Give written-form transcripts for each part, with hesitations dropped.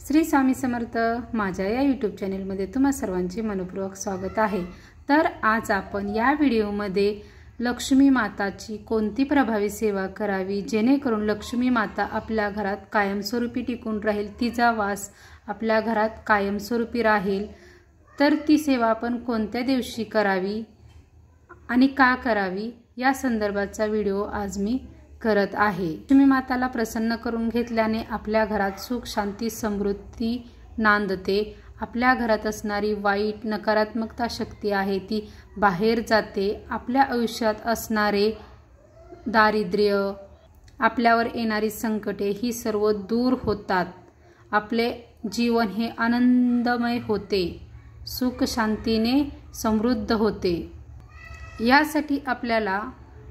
श्री स्वामी समर्थ। माझ्या या यूट्यूब चॅनलमध्ये तुम्हा सर्वांचे मनपूर्वक स्वागत आहे। तर आज आपण या व्हिडिओमध्ये लक्ष्मी माताची कोणती प्रभावी सेवा करावी जेणेकरून लक्ष्मी माता आपल्या घरात कायमस्वरूपी टिकून राहील, तिचा वास आपल्या घरात कायमस्वरूपी राहील, तर ती सेवा आपण कोणत्या दिवशी करावी आणि का करावी या संदर्भाचा व्हिडिओ आज मी करत आहे। लक्ष्मी माताला प्रसन्न करून घेतल्याने आपल्या घरात सुख शांती समृद्धी नांदते। आपल्या घरात असणारी वाईट नकारात्मकता शक्ती आहे ती बाहेर जाते। आपल्या आयुष्यात असणारे दारिद्र्य, आपल्यावर येणारी संकटे ही सर्व दूर होतात। आपले जीवन हे आनंदमय होते, सुख शांतीने समृद्ध होते। यासाठी आपल्याला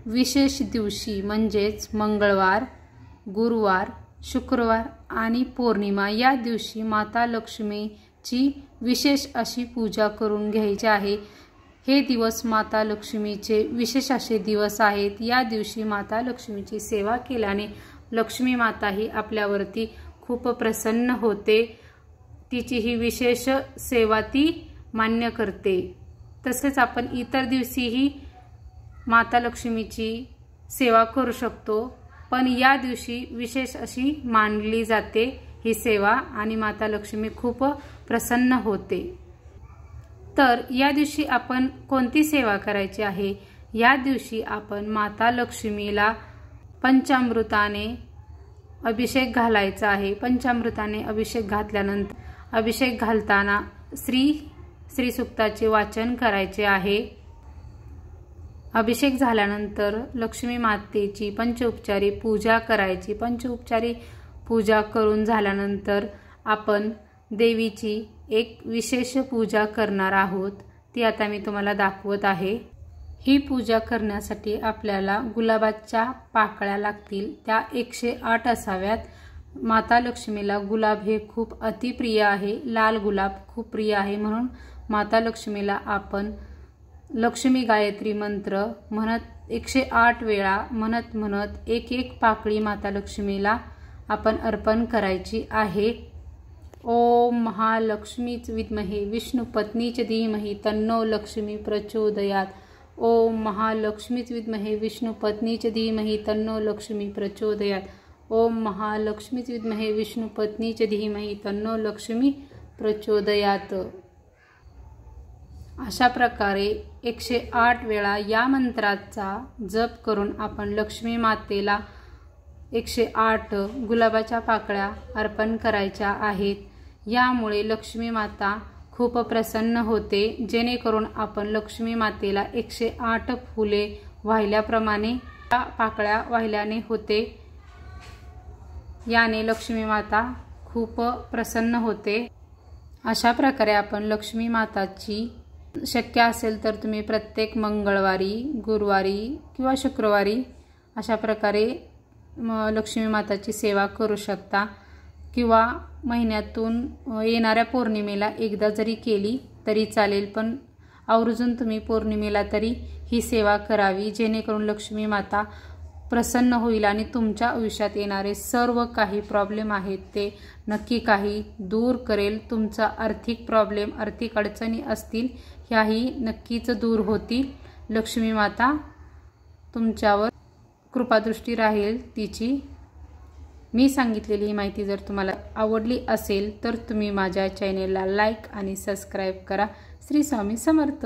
विशेष दिवशी म्हणजेच मंगळवार, गुरुवार, शुक्रवार आणि पौर्णिमा या दिवशी माता लक्ष्मीची विशेष अशी पूजा करून घ्यायची आहे। हे दिवस माता लक्ष्मीचे विशेष असे दिवस आहेत। या दिवशी माता लक्ष्मीची सेवा केल्याने लक्ष्मी माता ही आपल्यावरती खूप प्रसन्न होते, तिची ही विशेष सेवा ती मान्य करते। तसेच आपण इतर दिवशीही माता लक्ष्मीची सेवा करू शकतो, पण या दिवशी विशेष अशी मानली जाते ही सेवा आणि माता लक्ष्मी खूप प्रसन्न होते। तर या दिवशी आपण कोणती सेवा करायची आहे? या दिवशी आपण माता लक्ष्मीला पंचामृताने अभिषेक घालायचा आहे। पंचामृताने अभिषेक घातल्यानंतर अभिषेक घालताना श्री सूक्ताचे वाचन करायचे आहे। अभिषेक झाल्यानंतर लक्ष्मी मातेची पंचोपचारी पूजा करायची। पंचोपचारी पूजा करून झाल्यानंतर आपण देवीची एक विशेष पूजा करणार आहोत, ती आता मी तुम्हाला दाखवत आहे। ही पूजा करण्यासाठी आपल्याला गुलाबाच्या पाकळ्या लागतील, त्या 108 असाव्यात। माता लक्ष्मीला गुलाब हे खूप अतिप्रिय आहे, लाल गुलाब खूप प्रिय आहे, म्हणून माता लक्ष्मीला आपण लक्ष्मी गायत्री मंत्र म्हणत 108 वेळा म्हणत एक एक पाकळी माता लक्ष्मीला आपण अर्पण करायची आहे। ओम महालक्ष्मीच विद्महे विष्णु पत्नीच धीमहि तन्नो लक्ष्मी प्रचोदयात। ओम महालक्ष्मीच विद्महे विष्णु पत्नीच धीमहि तन्नो लक्ष्मी प्रचोदयात। ओम महालक्ष्मीच विद्महे विष्णु पत्नीच धीमहि तन्नो लक्ष्मी प्रचोदयात। अशा प्रकारे 108 वेळा या मंत्राचा जप करून आपण लक्ष्मी मातेला 108 गुलाबाच्या पाकळ्या अर्पण करायच्या आहेत। यामुळे लक्ष्मी माता खूप प्रसन्न होते, जेणेकरून आपण लक्ष्मी मातेला 108 फुले वाहिल्याप्रमाणे पाकळ्या वाहिल्याने होते। याने लक्ष्मी माता खूप प्रसन्न होते। अशा प्रकारे आपण लक्ष्मी माताची शक्य असेल तर तुम्ही प्रत्येक मंगळवारी, गुरुवारी किंवा शुक्रवारी अशा प्रकारे लक्ष्मी माताची सेवा करू शकता, किंवा महिन्यातून येणाऱ्या पौर्णिमेला एकदा जरी केली तरी चालेल, पण आवर्जून तुम्ही पौर्णिमेला तरी ही सेवा करावी, जेणेकरून लक्ष्मी माता प्रसन्न होईल आणि तुमच्या आयुष्यात येणारे सर्व काही प्रॉब्लेम आहेत ते नक्की काही दूर करेल। तुमचा आर्थिक प्रॉब्लेम, आर्थिक अडचणी असतील ह्याही नक्कीच दूर होतील। लक्ष्मी माता तुमच्यावर कृपादृष्टी राहील तिची। मी सांगितलेली ही माहिती जर तुम्हाला आवडली असेल तर तुम्ही माझ्या चॅनेलला लाईक आणि सबस्क्राईब करा। श्री स्वामी समर्थ।